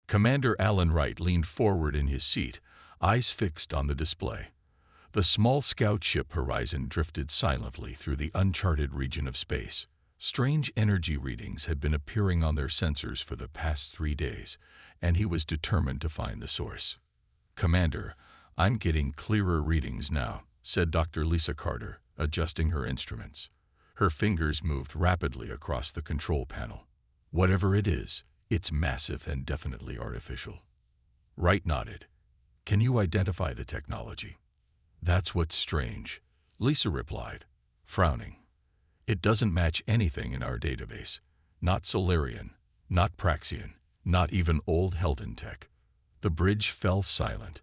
Commander Alan Wright leaned forward in his seat, eyes fixed on the display. The small scout ship Horizon drifted silently through the uncharted region of space. Strange energy readings had been appearing on their sensors for the past 3 days, and he was determined to find the source. "Commander, I'm getting clearer readings now," said Dr. Lisa Carter, adjusting her instruments. Her fingers moved rapidly across the control panel. "Whatever it is, it's massive and definitely artificial." Wright nodded. "Can you identify the technology?" "That's what's strange," Lisa replied, frowning. "It doesn't match anything in our database. Not Solarian, not Praxian, not even old Helton tech." The bridge fell silent.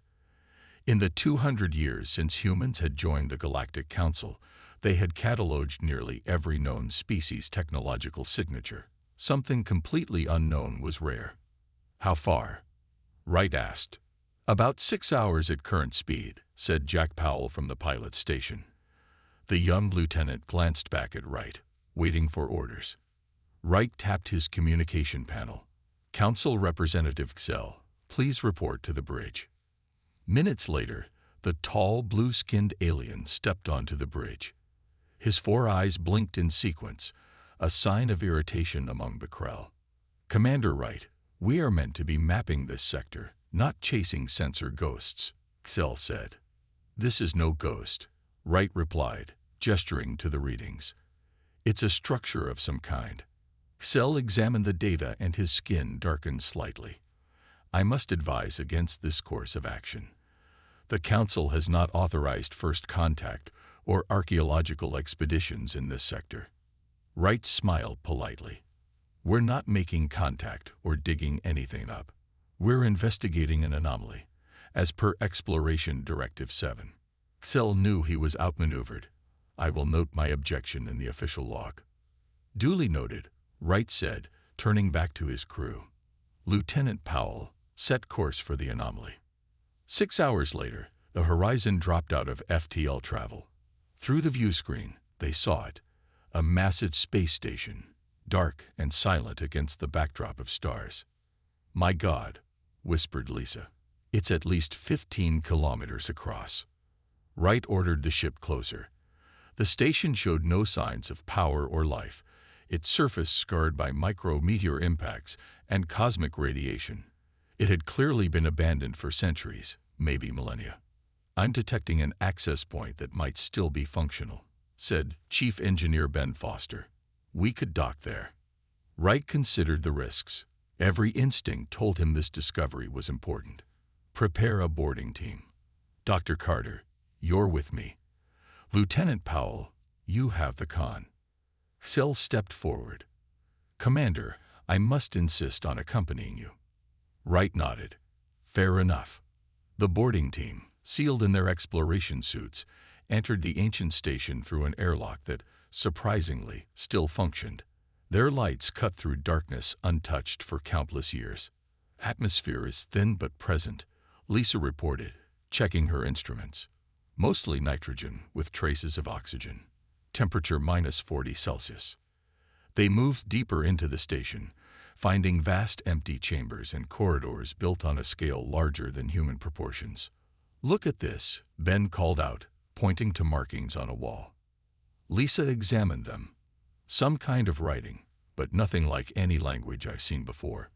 In the 200 years since humans had joined the Galactic Council, they had cataloged nearly every known species' technological signature. Something completely unknown was rare. "How far?" Wright asked. "About 6 hours at current speed," said Jack Powell from the pilot's station. The young lieutenant glanced back at Wright, waiting for orders. Wright tapped his communication panel. "Council Representative Xel, please report to the bridge." Minutes later, the tall, blue-skinned alien stepped onto the bridge. His 4 eyes blinked in sequence, a sign of irritation among the Krell. "Commander Wright, we are meant to be mapping this sector, not chasing sensor ghosts," Xel said. "This is no ghost," Wright replied, gesturing to the readings. "It's a structure of some kind." Xel examined the data and his skin darkened slightly. "I must advise against this course of action. The Council has not authorized first contact or archaeological expeditions in this sector." Wright smiled politely. "We're not making contact or digging anything up. We're investigating an anomaly, as per Exploration Directive 7. Xel knew he was outmaneuvered. "I will note my objection in the official log." "Duly noted," Wright said, turning back to his crew. Lieutenant Powell set course for the anomaly. 6 hours later, the Horizon dropped out of FTL travel. Through the view screen, they saw it, a massive space station, dark and silent against the backdrop of stars. "My God," whispered Lisa. "It's at least 15 kilometers across." Wright ordered the ship closer. The station showed no signs of power or life, its surface scarred by micro-meteor impacts and cosmic radiation. It had clearly been abandoned for centuries, maybe millennia. "I'm detecting an access point that might still be functional," said Chief Engineer Ben Foster. "We could dock there." Wright considered the risks. Every instinct told him this discovery was important. "Prepare a boarding team. Dr. Carter, you're with me. Lieutenant Powell, you have the con." Xel stepped forward. "Commander, I must insist on accompanying you." Wright nodded. "Fair enough." The boarding team, sealed in their exploration suits, entered the ancient station through an airlock that, surprisingly, still functioned. Their lights cut through darkness untouched for countless years. "Atmosphere is thin but present," Lisa reported, checking her instruments. "Mostly nitrogen with traces of oxygen. Temperature -40 Celsius. They moved deeper into the station, finding vast empty chambers and corridors built on a scale larger than human proportions. "Look at this," Ben called out, pointing to markings on a wall. Lisa examined them. Some kind of writing, but nothing like any language I've seen before.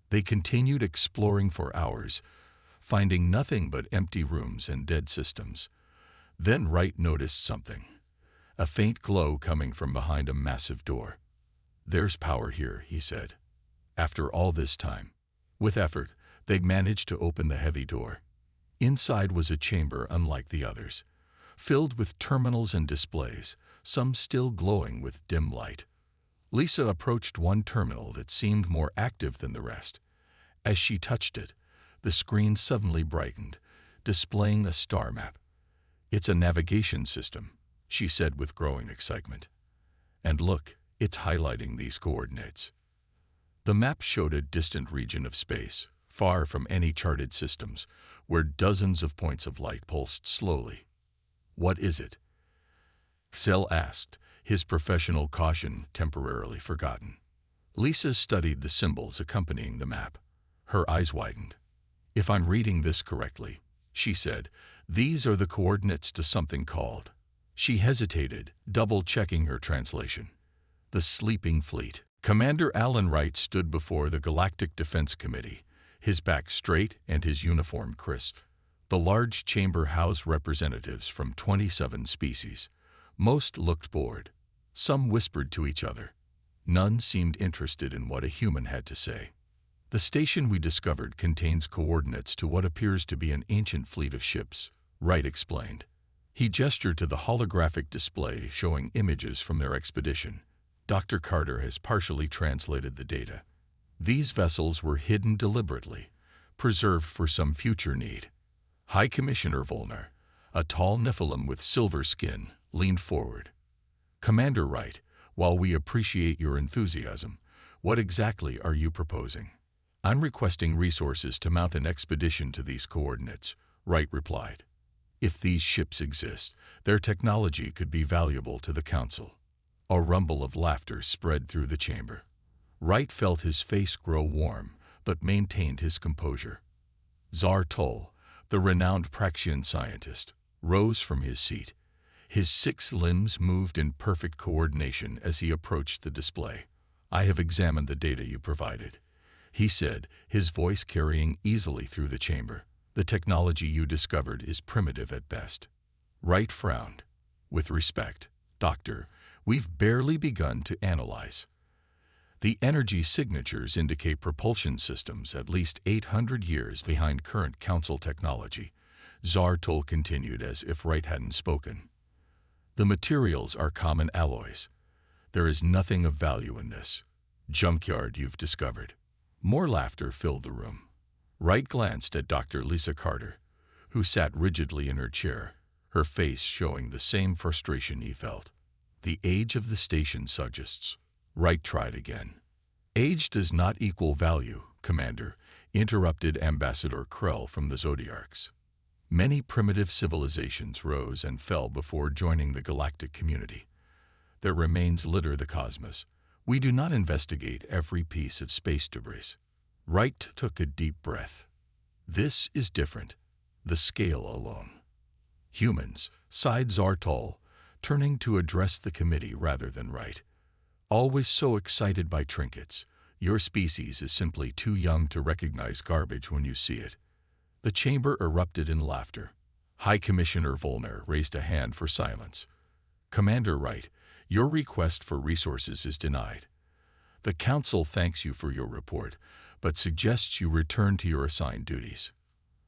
They continued exploring for hours, finding nothing but empty rooms and dead systems. Then Wright noticed something. A faint glow coming from behind a massive door. "There's power here," he said. After all this time, with effort, they managed to open the heavy door. Inside was a chamber unlike the others, filled with terminals and displays, some still glowing with dim light. Lisa approached one terminal that seemed more active than the rest. As she touched it, the screen suddenly brightened, displaying a star map. "It's a navigation system," she said with growing excitement. "And look, it's highlighting these coordinates." The map showed a distant region of space, far from any charted systems, where dozens of points of light pulsed slowly. "What is it?" Xel asked, his professional caution temporarily forgotten. Lisa studied the symbols accompanying the map. Her eyes widened. "If I'm reading this correctly," she said, "these are the coordinates to something called—" She hesitated, double-checking her translation. "The Sleeping Fleet." Commander Alan Wright stood before the Galactic Defense Committee, his back straight and his uniform crisp. The large chamber housed representatives from 27 species. Most looked bored. Some whispered to each other. None seemed interested in what a human had to say. "The station we discovered contains coordinates to what appears to be an ancient fleet of ships," Wright explained. He gestured to the holographic display showing images from their expedition. "Dr. Carter has partially translated the data. These vessels were hidden deliberately, preserved for some future need." High Commissioner Volner, a tall Nephilim with silver skin, leaned forward. "Commander Wright, while we appreciate your enthusiasm, what exactly are you proposing?" "I'm requesting resources to mount an expedition to these coordinates," Wright replied. "If these ships exist, their technology could be valuable to the Council." A rumble of laughter spread through the chamber. Wright felt his face grow warm, but maintained his composure. Zartol, the renowned Praxian scientist, rose from his seat. His 6 limbs moved in perfect coordination as he approached the display. "I have examined the data you provided," he said, his voice carrying easily through the chamber. "The technology you discovered is primitive at best." Wright frowned. "With respect, Doctor, we've barely begun to analyze. The energy signatures indicate propulsion systems at least 800 years behind current Council technology," Zartol continued as if Wright hadn't spoken. "The materials are common alloys. There is nothing of value in this junkyard you've discovered." More laughter filled the room. Wright glanced at Dr. Lisa Carter, who sat rigidly in her chair, her face showing the same frustration he felt. "The age of the station suggests." Wright tried again. "Age does not equal value, Commander," interrupted Ambassador Krell from the Zodiarchs. "Many primitive civilizations rose and fell before joining the galactic community. Their remains litter the cosmos. We do not investigate every piece of space debris." Wright took a deep breath. "This is different. The scale alone." "Humans," sighed Zartol, turning to address the committee rather than Wright. "Always so excited by trinkets. Your species is simply too young to recognize garbage when you see it." The chamber erupted in laughter. High Commissioner Volner raised a hand for silence. "Commander Wright, your request for resources is denied. The Council thanks you for your report, but suggests you return to your assigned duties."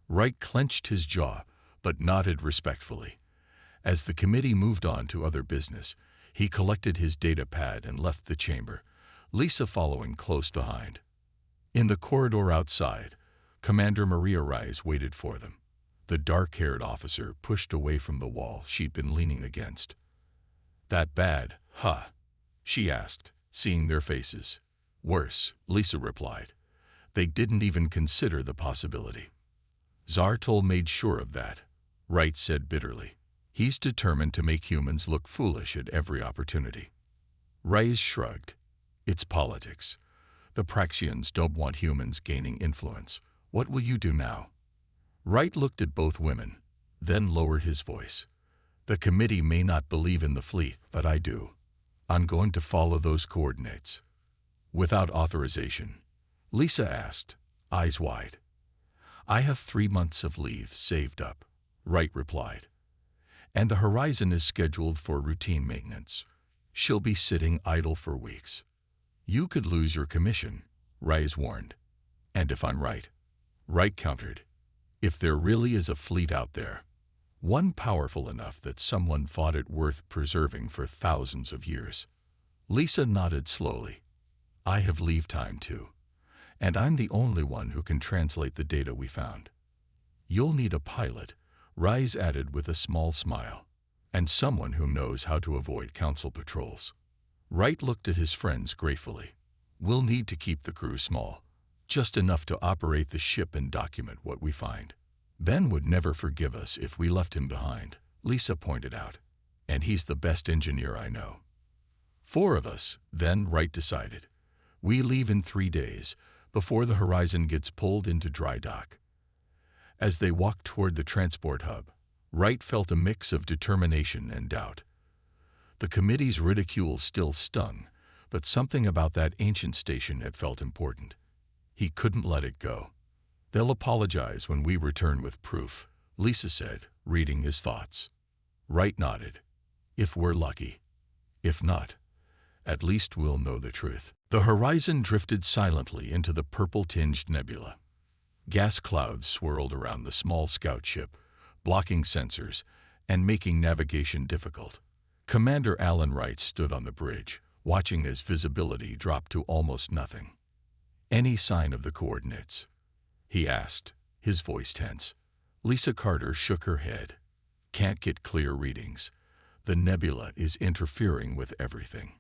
Wright clenched his jaw, but nodded respectfully. As the committee moved on to other business, he collected his data pad and left the chamber, Lisa following close behind. In the corridor outside, Commander Maria Rise waited for them. The dark-haired officer pushed away from the wall she'd been leaning against. "That bad, huh?" she asked, seeing their faces. "Worse," Lisa replied. "They didn't even consider the possibility." "Zartol made sure of that," Wright said bitterly. "He's determined to make humans look foolish at every opportunity." Rise shrugged. "It's politics. The Praxians don't want humans gaining influence. What will you do now?" Wright looked at both women, then lowered his voice. "The committee may not believe in the fleet, but I do. I'm going to follow those coordinates." "Without authorization?" Lisa asked, eyes wide. "I have 3 months of leave saved up," Wright replied. "And the Horizon is scheduled for routine maintenance. She'll be sitting idle for weeks." "You could lose your commission," Rise warned. "And if I'm right," Wright countered, "if there really is a fleet out there, one powerful enough that someone thought it worth preserving for thousands of years." Lisa nodded slowly. "I have leave time too, and I'm the only one who can translate the data we found." "You'll need a pilot," Rise added with a small smile, "and someone who knows how to avoid Council patrols." Wright looked at his friends gratefully. "We'll need to keep the crew small, just enough to operate the ship and document what we find." "Ben would never forgive us if we left him behind," Lisa pointed out, "and he's the best engineer I know." 4 of us, then, Wright decided. "We leave in 3 days, before the Horizon gets pulled into dry dock. As they walked toward the transport hub, Wright felt a mix of determination and doubt. The committee's ridicule still stung, but something about that ancient station had felt important. He couldn't let it go. "They'll apologize when we return with proof," Lisa said, reading his thoughts. Wright nodded. "If we're lucky. If not, at least we'll know the truth." The Horizon drifted silently into the purple-tinged nebula. Gas clouds swirled around the small scout ship, blocking sensors and making navigation difficult. Commander Alan Wright stood on the bridge, watching as visibility dropped to almost nothing. "Any sign of the coordinates?" he asked, his voice tense. Lisa Carter shook her head. "Can't get clear readings. The nebula is interfering with everything."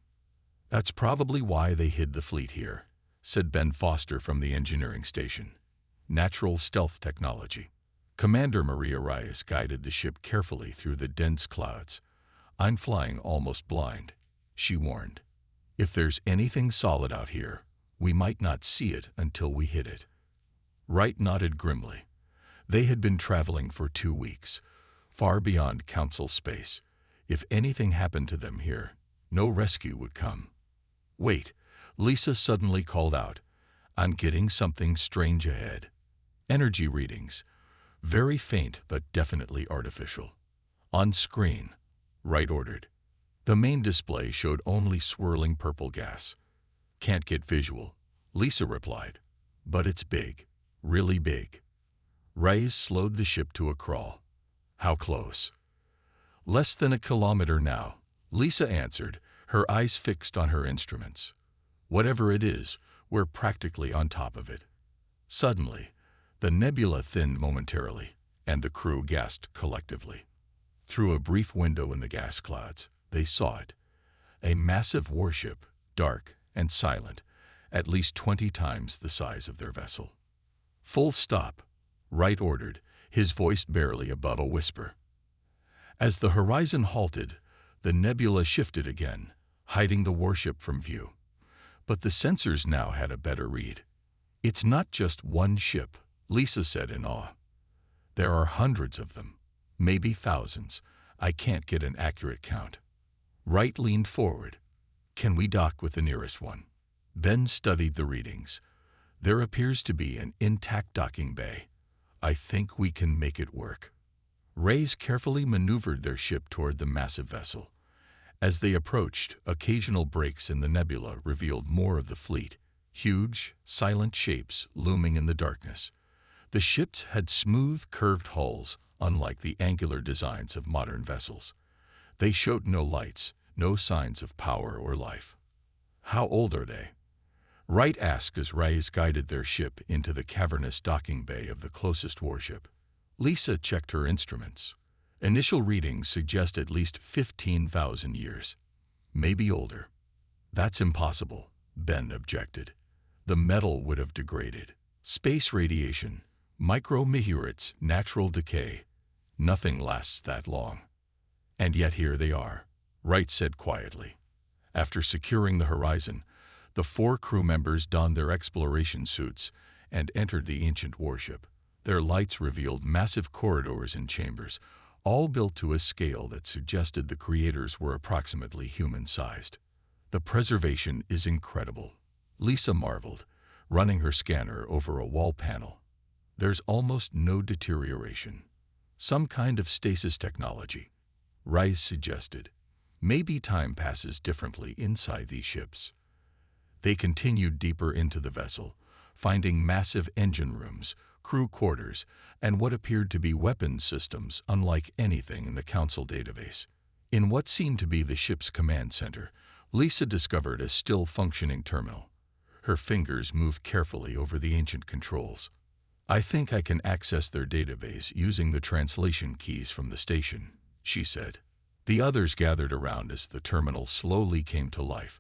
"That's probably why they hid the fleet here," said Ben Foster from the engineering station. "Natural stealth technology." Commander Maria Reyes guided the ship carefully through the dense clouds. "I'm flying almost blind," she warned. "If there's anything solid out here, we might not see it until we hit it." Wright nodded grimly. They had been traveling for 2 weeks, far beyond Council space. If anything happened to them here, no rescue would come. "Wait," Lisa suddenly called out. "I'm getting something strange ahead." Energy readings. Very faint but definitely artificial. "On screen," Wright ordered. The main display showed only swirling purple gas. "Can't get visual," Lisa replied. "But it's big. Really big." Reyes slowed the ship to a crawl. "How close?" "Less than a kilometer now," Lisa answered, her eyes fixed on her instruments. "Whatever it is, we're practically on top of it." Suddenly, the nebula thinned momentarily, and the crew gasped collectively. Through a brief window in the gas clouds, they saw it. A massive warship, dark and silent, at least 20 times the size of their vessel. "Full stop," Wright ordered, his voice barely above a whisper. As the Horizon halted, the nebula shifted again, hiding the warship from view. But the sensors now had a better read. "It's not just one ship," Lisa said in awe. "There are hundreds of them, maybe thousands. I can't get an accurate count." Wright leaned forward. "Can we dock with the nearest one?" Ben studied the readings. "There appears to be an intact docking bay. I think we can make it work." Reyes carefully maneuvered their ship toward the massive vessel. As they approached, occasional breaks in the nebula revealed more of the fleet, huge, silent shapes looming in the darkness. The ships had smooth, curved hulls, unlike the angular designs of modern vessels. They showed no lights, no signs of power or life. "How old are they?" Wright asked as Reyes guided their ship into the cavernous docking bay of the closest warship. Lisa checked her instruments. Initial readings suggest at least 15,000 years. Maybe older. "That's impossible," Ben objected. "The metal would have degraded. Space radiation, micrometeorites, natural decay. Nothing lasts that long." "And yet here they are," Wright said quietly. After securing the Horizon, the 4 crew members donned their exploration suits and entered the ancient warship. Their lights revealed massive corridors and chambers, all built to a scale that suggested the creators were approximately human-sized. "The preservation is incredible," Lisa marveled, running her scanner over a wall panel. "There's almost no deterioration." "Some kind of stasis technology," Reyes suggested. "Maybe time passes differently inside these ships." They continued deeper into the vessel, finding massive engine rooms, crew quarters, and what appeared to be weapons systems unlike anything in the Council database. In what seemed to be the ship's command center, Lisa discovered a still-functioning terminal. Her fingers moved carefully over the ancient controls. "I think I can access their database using the translation keys from the station," she said. The others gathered around as the terminal slowly came to life,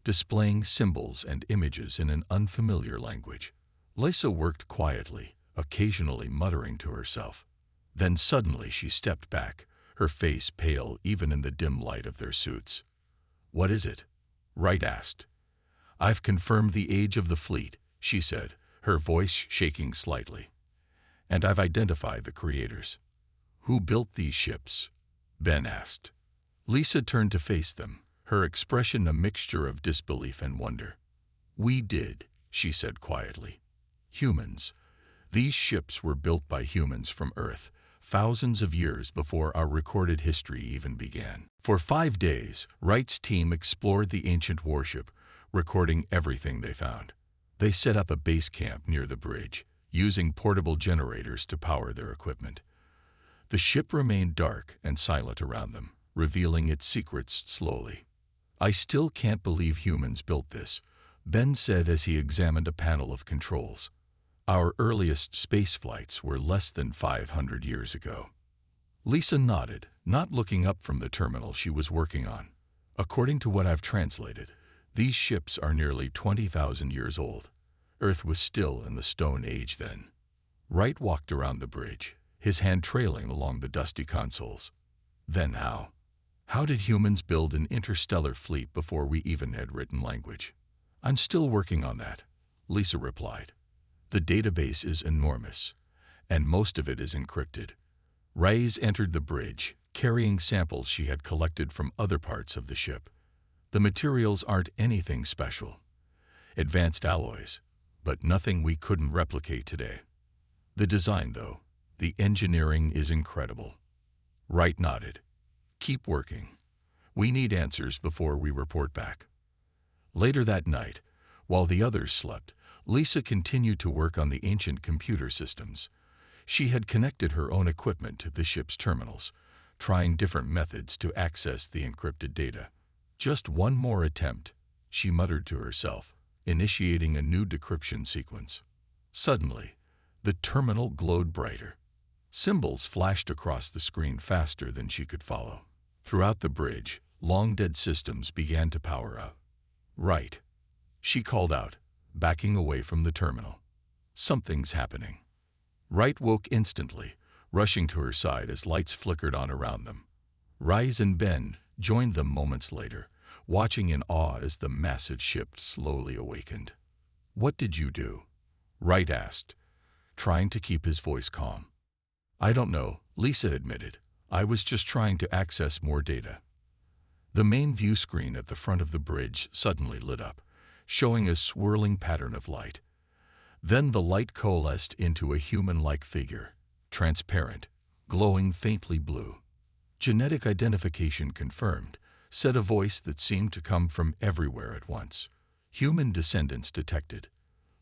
displaying symbols and images in an unfamiliar language. Lisa worked quietly, occasionally muttering to herself. Then suddenly she stepped back, her face pale even in the dim light of their suits. "What is it?" Wright asked. "I've confirmed the age of the fleet," she said, her voice shaking slightly. "And I've identified the creators." "Who built these ships?" Ben asked. Lisa turned to face them, her expression a mixture of disbelief and wonder. "We did," she said quietly. "Humans. These ships were built by humans from Earth, thousands of years before our recorded history even began." For 5 days, Wright's team explored the ancient warship, recording everything they found. They set up a base camp near the bridge, using portable generators to power their equipment. The ship remained dark and silent around them, revealing its secrets slowly. "I still can't believe humans built this," Ben said as he examined a panel of controls. "Our earliest space flights were less than 500 years ago." Lisa nodded, not looking up from the terminal she was working on. "According to what I've translated, these ships are nearly 20,000 years old. Earth was still in the Stone Age then." Wright walked around the bridge, his hand trailing along the dusty consoles. "Then how? How did humans build an interstellar fleet before we even had written language?" "I'm still working on that," Lisa replied. "The database is enormous, and most of it is encrypted." Reyes entered the bridge, carrying samples she had collected from other parts of the ship. "The materials aren't anything special. Advanced alloys, but nothing we couldn't replicate today. The design, though, the engineering is incredible." Wright nodded. "Keep working. We need answers before we report back." Later that night, while the others slept, Lisa continued to work on the ancient computer systems. She had connected her own equipment to the ship's terminals, trying different methods to access the encrypted data. "Just one more attempt," she muttered to herself, initiating a new decryption sequence. Suddenly, the terminal glowed brighter. Symbols flashed across the screen faster than she could follow. Throughout the bridge, long-dead systems began to power up. "Right," she called out, backing away from the terminal. "Something's happening." Wright woke instantly, rushing to her side as lights flickered on around them. Reyes and Ben joined them moments later, watching in awe as the massive ship slowly awakened. "What did you do?" Wright asked, trying to keep his voice calm. "I don't know," Lisa admitted. "I was just trying to access more data." The main view screen at the front of the bridge suddenly lit up, showing a swirling pattern of light. Then the light coalesced into a human-like figure, transparent, glowing faintly blue. "Genetic identification confirmed," said a voice that seemed to come from everywhere at once. "Human descendants detected.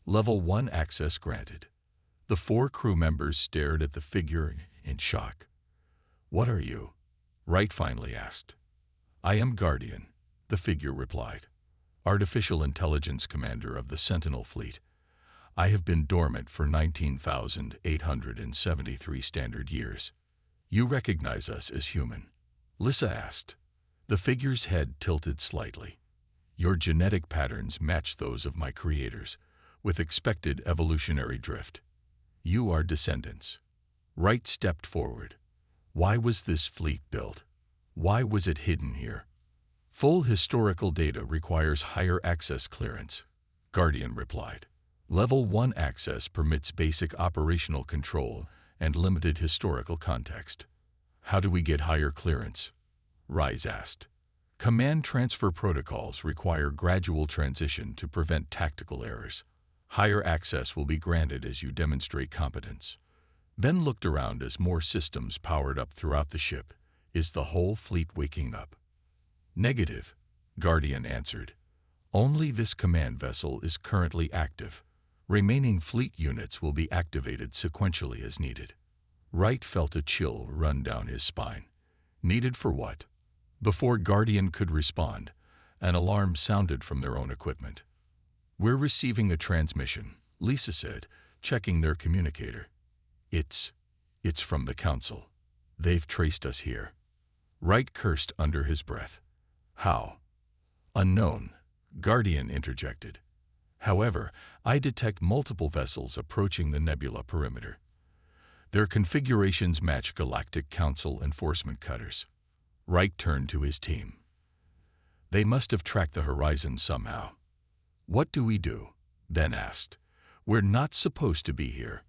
Level 1 access granted." The 4 crew members stared at the figure in shock. "What are you?" Wright finally asked. "I am Guardian," the figure replied. "Artificial Intelligence Commander of the Sentinel Fleet. I have been dormant for 19,873 standard years. You recognize us as human?" Lisa asked. The figure's head tilted slightly. "Your genetic patterns match those of my creators, with expected evolutionary drift. You are descendants." Wright stepped forward. "Why was this fleet built? Why was it hidden here?" "Full historical data requires higher access clearance," Guardian replied. "Level 1 access permits basic operational control and limited historical context." "How do we get higher clearance?" Reyes asked. "Command transfer protocols require gradual transition to prevent tactical errors. Higher access will be granted as you demonstrate competence." Ben looked around as more systems powered up throughout the ship. "Is the whole fleet waking up?" "Negative," Guardian answered. "Only this command vessel is currently active. Remaining fleet units will be activated sequentially as needed." Wright felt a chill run down his spine. "Needed for what?" Before Guardian could respond, an alarm sounded from their own equipment. "We're receiving a transmission," Lisa said, checking their communicator. It's from the Council. They've traced us here." Wright cursed under his breath. "How?" "Unknown," Guardian interjected. "However, I detect multiple vessels approaching the nebula perimeter. Their configurations match Galactic Council enforcement cutters." Wright turned to his team. "They must have tracked the horizon somehow." "What do we do?" Ben asked. We're not supposed to be here.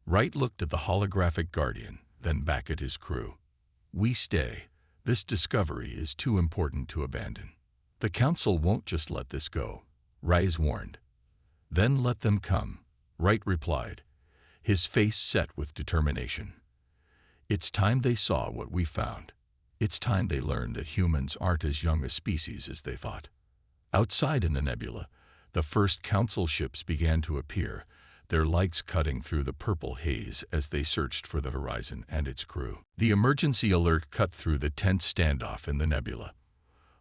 Wright looked at the holographic Guardian, then back at his crew. We stay. This discovery is too important to abandon. The Council won't just let this go, Rise warned. Then let them come, Wright replied, his face set with determination. It's time they saw what we found. It's time they learned that humans aren't as young a species as they thought. Outside in the nebula, the first Council ships began to appear, their lights cutting through the purple haze as they searched for the Horizon and its crew. The emergency alert cut through the tense standoff in the nebula.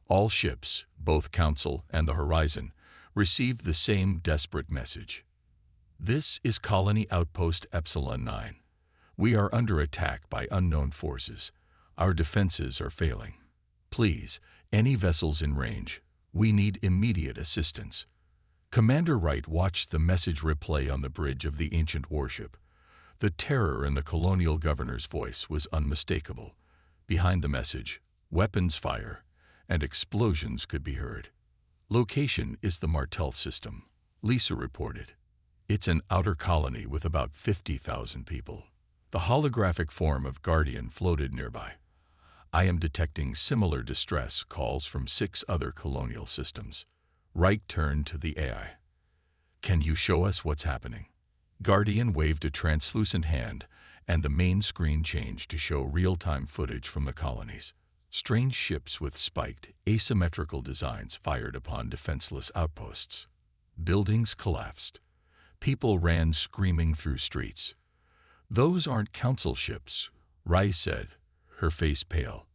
All ships, both Council and the Horizon, received the same desperate message. This is Colony Outpost Epsilon 9. We are under attack by unknown forces. Our defenses are failing. Please, any vessels in range, we need immediate assistance. Commander Wright watched the message replay on the bridge of the ancient warship. The terror in the colonial governor's voice was unmistakable. Behind the message, weapons fire and explosions could be heard. Location is the Martel system, Lisa reported. It's an outer colony with about 50,000 people. The holographic form of Guardian floated nearby. I am detecting similar distress calls from 6 other colonial systems. Wright turned to the AI. Can you show us what's happening? Guardian waved a translucent hand, and the main screen changed to show real-time footage from the colonies. Strange ships with spiked, asymmetrical designs fired upon defenseless outposts. Buildings collapsed. People ran screaming through streets. Those aren't Council ships, Rice said, her face pale.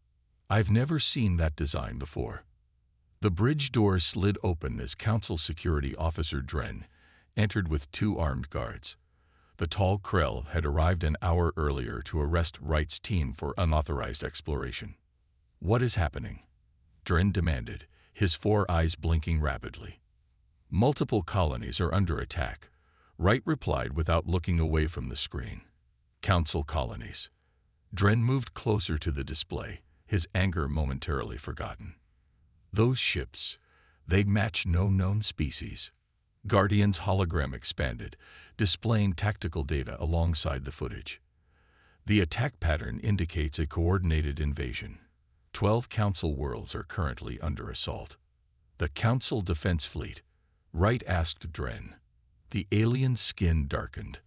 I've never seen that design before. The bridge door slid open as Council Security Officer Dren entered with 2 armed guards. The tall Krell had arrived an hour earlier to arrest Wright's team for unauthorized exploration. What is happening? Dren demanded, his 4 eyes blinking rapidly. Multiple colonies are under attack, Wright replied without looking away from the screen. Council colonies. Dren moved closer to the display, his anger momentarily forgotten. Those ships, they'd match no known species. Guardian's hologram expanded, displaying tactical data alongside the footage. The attack pattern indicates a coordinated invasion. 12 Council worlds are currently under assault. The Council Defense Fleet, Wright asked Dren. The alien's skin darkened,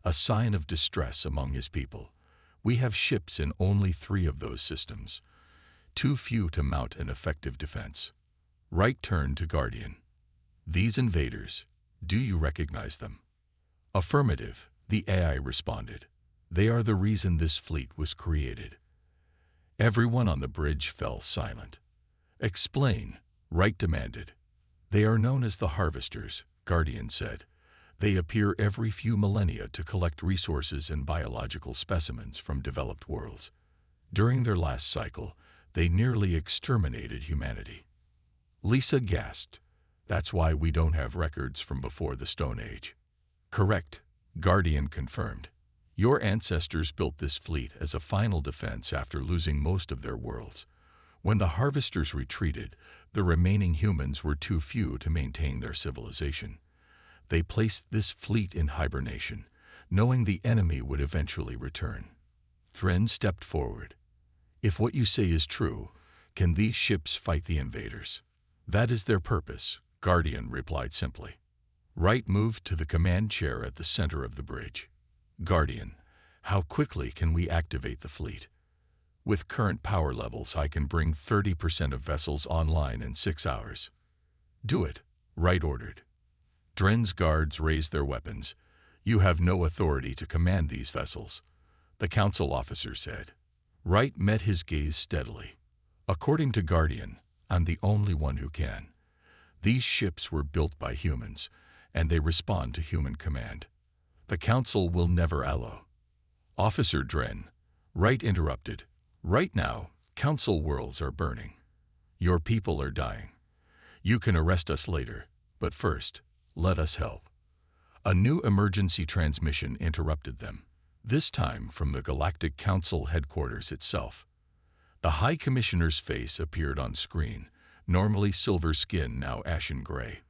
a sign of distress among his people. We have ships in only 3 of those systems. Too few to mount an effective defense. Wright turned to Guardian. These invaders, do you recognize them? Affirmative, the AI responded. They are the reason this fleet was created. Everyone on the bridge fell silent. Explain, Wright demanded. They are known as the Harvesters, Guardian said. They appear every few millennia to collect resources and biological specimens from developed worlds. During their last cycle, they nearly exterminated humanity. Lisa gasped. That's why we don't have records from before the Stone Age. Correct, Guardian confirmed. Your ancestors built this fleet as a final defense after losing most of their worlds. When the Harvesters retreated, the remaining humans were too few to maintain their civilization. They placed this fleet in hibernation, knowing the enemy would eventually return. Thren stepped forward. If what you say is true, can these ships fight the invaders? That is their purpose, Guardian replied simply. Wright moved to the command chair at the center of the bridge. Guardian, how quickly can we activate the fleet? With current power levels, I can bring 30% of vessels online in 6 hours. Do it, Wright ordered. Dren's guards raised their weapons. You have no authority to command these vessels, the Council officer said. Wright met his gaze steadily. According to Guardian, I'm the only one who can. These ships were built by humans, and they respond to human command. The Council will never allow. Officer Dren, Wright interrupted. Right now, Council worlds are burning. Your people are dying. You can arrest us later, but first, let us help. A new emergency transmission interrupted them, this time from the Galactic Council headquarters itself. The High Commissioner's face appeared on screen, normally silver skin, now ashen gray.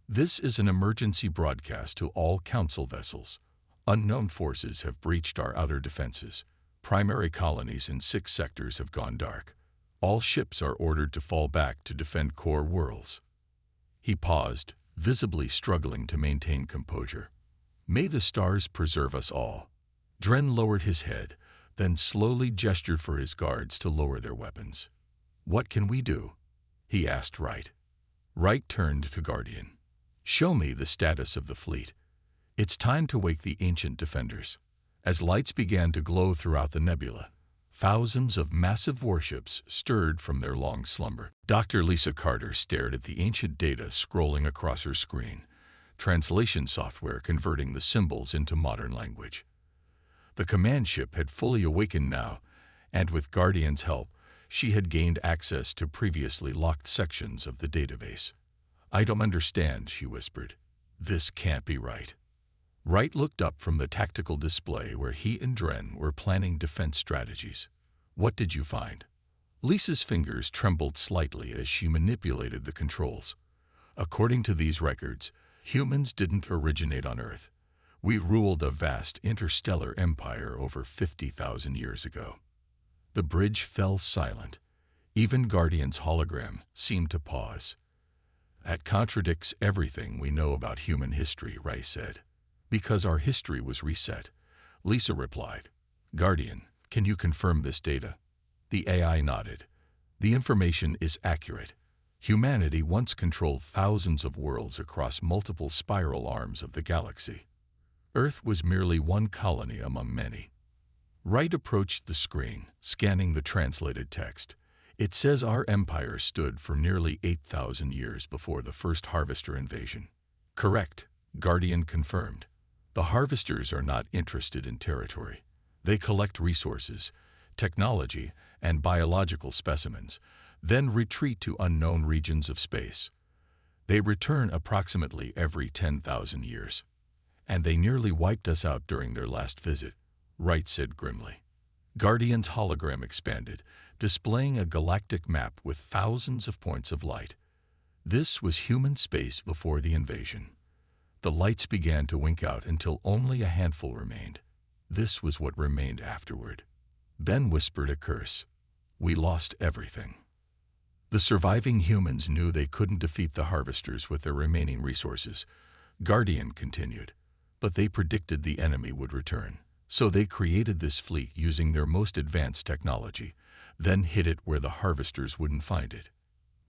This is an emergency broadcast to all Council vessels. Unknown forces have breached our outer defenses. Primary colonies in 6 sectors have gone dark. All ships are ordered to fall back to defend core worlds. He paused, visibly struggling to maintain composure. May the stars preserve us all. Dren lowered his head, then slowly gestured for his guards to lower their weapons. What can we do? He asked Wright. Wright turned to Guardian. Show me the status of the fleet. It's time to wake the ancient defenders. As lights began to glow throughout the nebula, thousands of massive warships stirred from their long slumber. Dr. Lisa Carter stared at the ancient data scrolling across her screen, translation software converting the symbols into modern language. The command ship had fully awakened now, and with Guardian's help, she had gained access to previously locked sections of the database. I don't understand, she whispered. This can't be right. Wright looked up from the tactical display where he and Dren were planning defense strategies. What did you find? Lisa's fingers trembled slightly as she manipulated the controls. According to these records, humans didn't originate on Earth. We ruled a vast interstellar empire over 50,000 years ago. The bridge fell silent. Even Guardian's hologram seemed to pause. That contradicts everything we know about human history, Wright said. Because our history was reset, Lisa replied. Guardian, can you confirm this data? The AI nodded. The information is accurate. Humanity once controlled thousands of worlds across multiple spiral arms of the galaxy. Earth was merely one colony among many. Wright approached the screen, scanning the translated text. It says our empire stood for nearly 8,000 years before the first Harvester invasion. Correct, Guardian confirmed. The Harvesters are not interested in territory. They collect resources, technology, and biological specimens, then retreat to unknown regions of space. They return approximately every 10,000 years. And they nearly wiped us out during their last visit, Wright said grimly. Guardian's hologram expanded, displaying a galactic map with thousands of points of light. This was human space before the invasion. The lights began to wink out until only a handful remained. This was what remained afterward. Ben whispered a curse. We lost everything. The surviving humans knew they couldn't defeat the Harvesters with their remaining resources. Guardian continued. But they predicted the enemy would return. So they created this fleet using their most advanced technology, then hid it where the Harvesters wouldn't find it.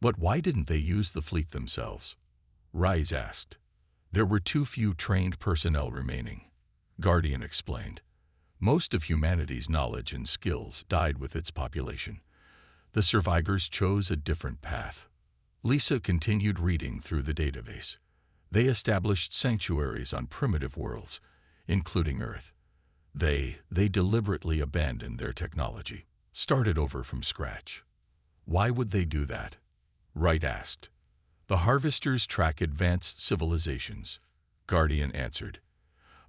But why didn't they use the fleet themselves? Rise asked. There were too few trained personnel remaining, Guardian explained. Most of humanity's knowledge and skills died with its population. The survivors chose a different path. Lisa continued reading through the database. They established sanctuaries on primitive worlds, including Earth. They deliberately abandoned their technology, started over from scratch. Why would they do that? Wright asked. The Harvesters track advanced civilizations, Guardian answered.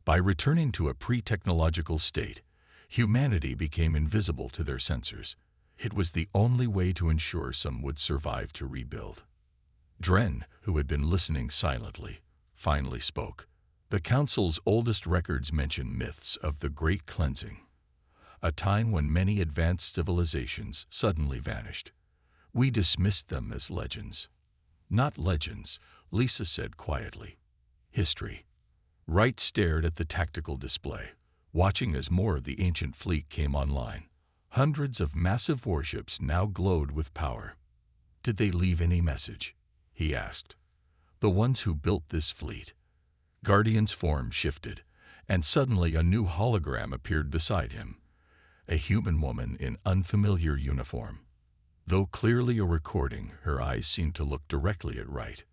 By returning to a pre-technological state, humanity became invisible to their sensors. It was the only way to ensure some would survive to rebuild. Dren, who had been listening silently, finally spoke. The Council's oldest records mention myths of the Great Cleansing, a time when many advanced civilizations suddenly vanished. We dismissed them as legends. Not legends, Lisa said quietly. History. Wright stared at the tactical display, watching as more of the ancient fleet came online. Hundreds of massive warships now glowed with power. Did they leave any message? He asked. The ones who built this fleet. Guardian's form shifted, and suddenly a new hologram appeared beside him. A human woman in unfamiliar uniform. Though clearly a recording, her eyes seemed to look directly at Wright.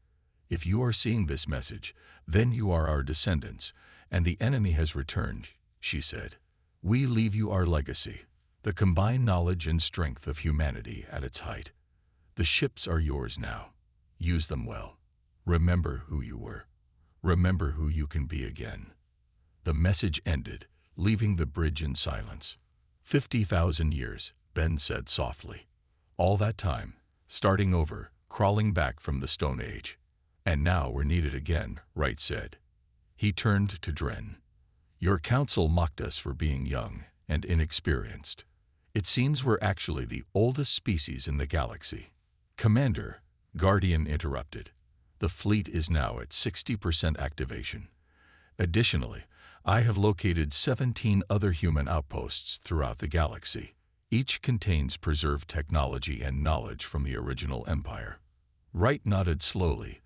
If you are seeing this message, then you are our descendants, and the enemy has returned, she said. We leave you our legacy, the combined knowledge and strength of humanity at its height. The ships are yours now. Use them well. Remember who you were. Remember who you can be again. The message ended, leaving the bridge in silence. 50,000 years, Ben said softly. All that time, starting over, crawling back from the Stone Age. And now we're needed again, Wright said. He turned to Dren. Your council mocked us for being young and inexperienced. It seems we're actually the oldest species in the galaxy. Commander, Guardian interrupted. The fleet is now at 60% activation. Additionally, I have located 17 other human outposts throughout the galaxy. Each contains preserved technology and knowledge from the original empire. Wright nodded slowly,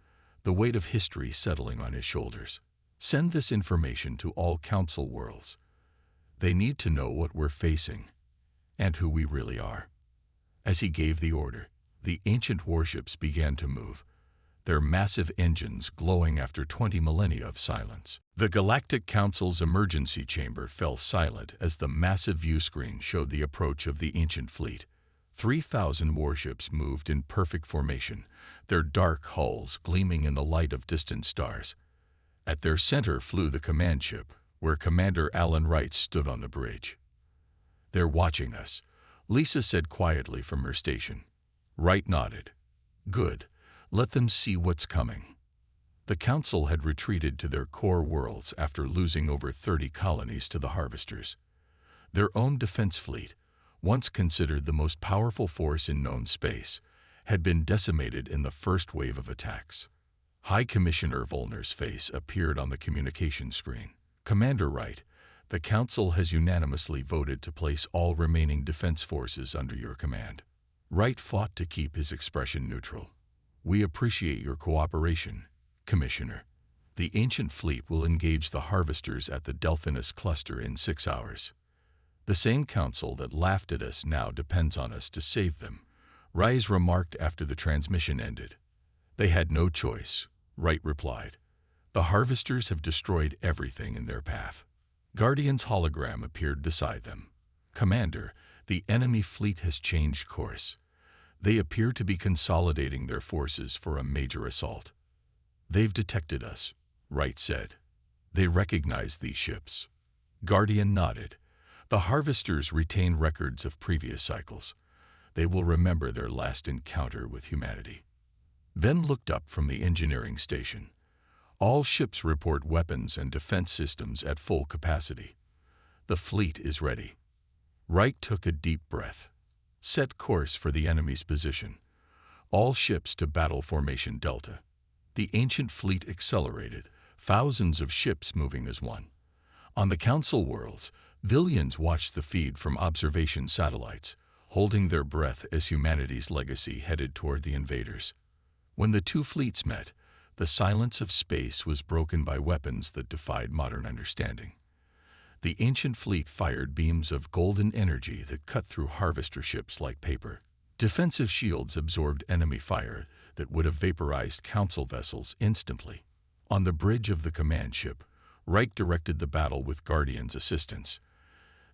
the weight of history settling on his shoulders. Send this information to all council worlds. They need to know what we're facing and who we really are. As he gave the order, the ancient warships began to move, their massive engines glowing after 20 millennia of silence. The Galactic Council's emergency chamber fell silent as the massive view screen showed the approach of the ancient fleet. 3,000 warships moved in perfect formation, their dark hulls gleaming in the light of distant stars. At their center flew the command ship, where Commander Alan Wright stood on the bridge. They're watching us, Lisa said quietly from her station. Wright nodded. Good. Let them see what's coming. The Council had retreated to their core worlds after losing over 30 colonies to the Harvesters. Their own defense fleet, once considered the most powerful force in known space, had been decimated in the first wave of attacks. High Commissioner Volner's face appeared on the communication screen. Commander Wright, the Council has unanimously voted to place all remaining defense forces under your command. Wright fought to keep his expression neutral. We appreciate your cooperation, Commissioner. The ancient fleet will engage the Harvesters at the Delphinus cluster in 6 hours. The same council that laughed at us now depends on us to save them, Rise remarked after the transmission ended. They had no choice, Wright replied. The Harvesters have destroyed everything in their path. Guardian's hologram appeared beside them. Commander, the enemy fleet has changed course. They appear to be consolidating their forces for a major assault. They've detected us, Wright said. They recognize these ships. Guardian nodded. The Harvesters retain records of previous cycles. They will remember their last encounter with humanity. Ben looked up from the engineering station. All ships report weapons and defense systems at full capacity. The fleet is ready. Wright took a deep breath. Set course for the enemy's position. All ships to battle formation Delta. The ancient fleet accelerated, thousands of ships moving as one. On the Council worlds, Villians watched the feed from observation satellites, holding their breath as humanity's legacy headed toward the invaders. When the two fleets met, the silence of space was broken by weapons that defied modern understanding. The ancient fleet fired beams of golden energy that cut through Harvester ships like paper. Defensive shields absorbed enemy fire that would have vaporized Council vessels instantly. On the bridge of the command ship, Wright directed the battle with Guardian's assistance.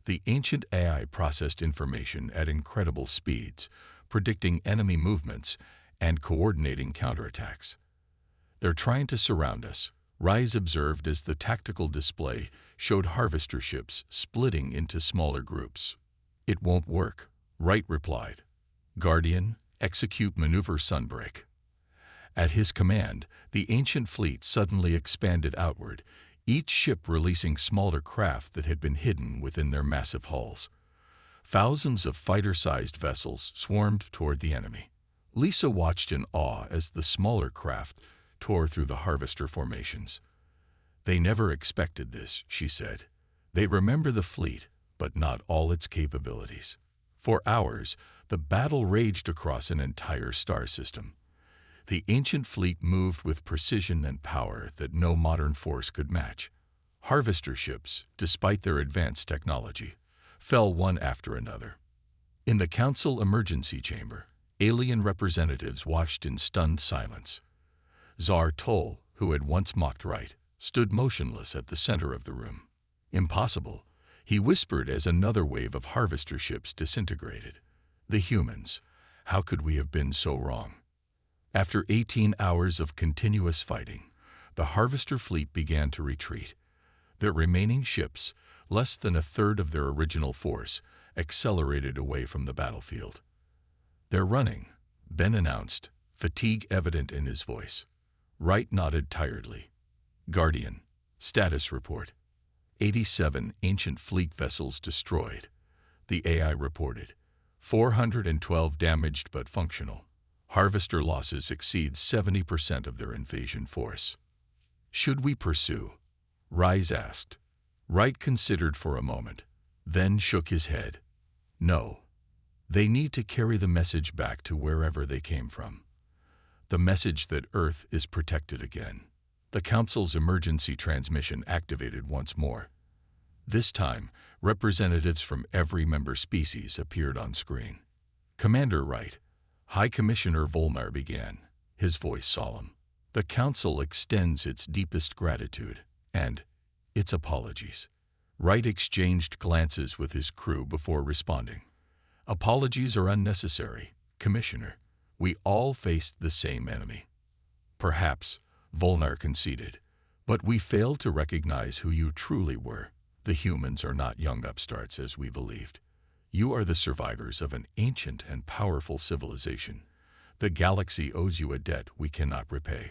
The ancient AI processed information at incredible speeds, predicting enemy movements and coordinating counterattacks. They're trying to surround us, Rise observed as the tactical display showed Harvester ships splitting into smaller groups. It won't work, Wright replied. Guardian, execute maneuver Sunbreak. At his command, the ancient fleet suddenly expanded outward, each ship releasing smaller craft that had been hidden within their massive hulls. Thousands of fighter-sized vessels swarmed toward the enemy. Lisa watched in awe as the smaller craft tore through the Harvester formations. They never expected this, she said. They remember the fleet, but not all its capabilities. For hours, the battle raged across an entire star system. The ancient fleet moved with precision and power that no modern force could match. Harvester ships, despite their advanced technology, fell one after another. In the Council emergency chamber, alien representatives watched in stunned silence. Zar Toll, who had once mocked Wright, stood motionless at the center of the room. Impossible, he whispered as another wave of Harvester ships disintegrated. The humans, how could we have been so wrong? After 18 hours of continuous fighting, the Harvester fleet began to retreat. Their remaining ships, less than a third of their original force, accelerated away from the battlefield. They're running, Ben announced, fatigue evident in his voice. Wright nodded tiredly. Guardian, status report. 87 ancient fleet vessels destroyed. The AI reported. 412 damaged but functional. Harvester losses exceed 70% of their invasion force. Should we pursue? Rise asked. Wright considered for a moment, then shook his head. No. They need to carry the message back to wherever they came from. The message that Earth is protected again. The Council's emergency transmission activated once more. This time, representatives from every member species appeared on screen. Commander Wright, High Commissioner Volmar began, his voice solemn. The Council extends its deepest gratitude and its apologies. Wright exchanged glances with his crew before responding. Apologies are unnecessary, Commissioner. We all faced the same enemy. Perhaps, Volnar conceded, but we failed to recognize who you truly were. The humans are not young upstarts as we believed. You are the survivors of an ancient and powerful civilization. The galaxy owes you a debt we cannot repay.